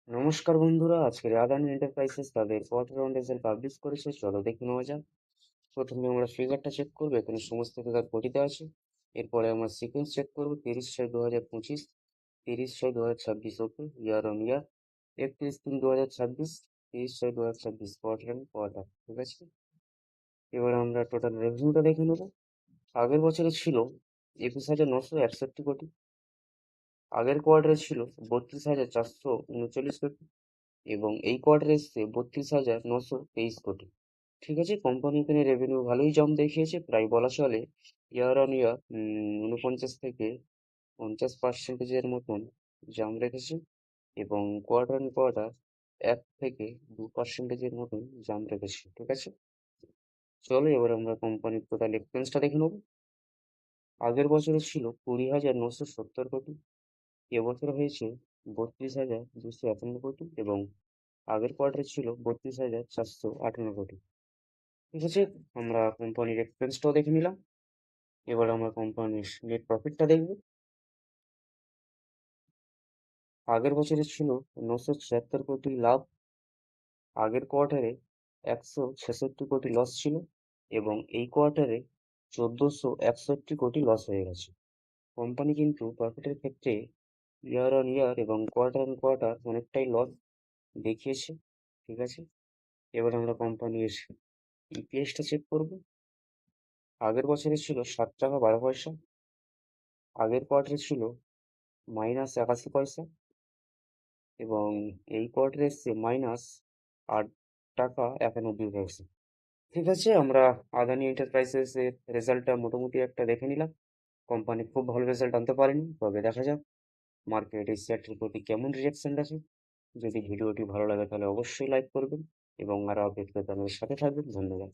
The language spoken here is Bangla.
নমস্কার বন্ধুরা, আজকের আদানি এন্টারপ্রাইজেস তাদের কোয়ার্টার ওয়ান রেজাল্ট পাবলিশ করেছে। চলো দেখে নেওয়া যাক। প্রথমে আমরা ফিগারটা চেক করবো, এখানে সমস্ত ফিগার কোটিতে আছে। এরপরে আমরা সিকোয়েন্স চেক করবো, 30/6/2025, 30/6/2026 okay, year on year, 31/3/2026, 30/6/2026 quarter on quarter, ঠিক আছে। এবার আমরা টোটাল রেভিনিউটা দেখে নেবো। আগের বছরে ছিল 21,961 কোটি, আগের কোয়ার্টারে ছিল 32,439 কোটি, এবং এই কোয়ার্টারে এসছে 32,923 কোটি। ঠিক আছে, কোম্পানি এখানে রেভিনিউ ভালোই জাম্প দেখিয়েছে, প্রায় বলা চলে ইয়ার অন ইয়ার 49 থেকে 50% মতন জাম্প রেখেছে, এবং কোয়ার্টার অন কোয়ার্টার 1 থেকে 2% মতন জাম্প রেখেছে, ঠিক আছে। চলো এবার আমরা কোম্পানির টোটাল এক্সপেন্সটা দেখে নেবো। আগের বছরে ছিল 20,970 কোটি, এবছর হয়েছে 32,251 কোটি, এবং আগের কোয়ার্টারে ছিল 32,458 কোটি। ঠিক আছে, আমরা কোম্পানির এক্সপেন্সটাও দেখে নিলাম। এবার আমরা কোম্পানির নেট প্রফিটটা দেখব। আগের বছরে ছিল 976 কোটি লাভ, আগের কোয়ার্টারে 166 কোটি লস ছিল, এবং এই কোয়ার্টারে 1461 কোটি লস হয়ে গেছে। কোম্পানি কিন্তু প্রফিটের ক্ষেত্রে ইয়ার অন ইয়ার এবং কোয়ার্টার অন কোয়ার্টার অনেকটাই লস দেখিয়েছে, ঠিক আছে। এবার আমরা কোম্পানির ইপিএসটা চেক করব। আগের বছরে ছিল 7 টাকা 12 পয়সা, আগের কোয়ার্টারে ছিল -81 পয়সা, এবং এই কোয়ার্টারে এসছে -8 টাকা 91 পয়সা। ঠিক আছে, আমরা আদানি এন্টারপ্রাইজেস এর রেজাল্টটা মোটামুটি একটা দেখে নিলাম। কোম্পানি খুব ভালো রেজাল্ট আনতে পারেনি, তবে দেখা যাক মার্কেট এই শেয়ারটির প্রতি কেমন রিয়াকশন আছে। যদি ভিডিওটি ভালো লাগে তাহলে অবশ্যই লাইক করবেন, এবং আরও আপডেট পেতে আমাদের সাথে থাকবেন। ধন্যবাদ।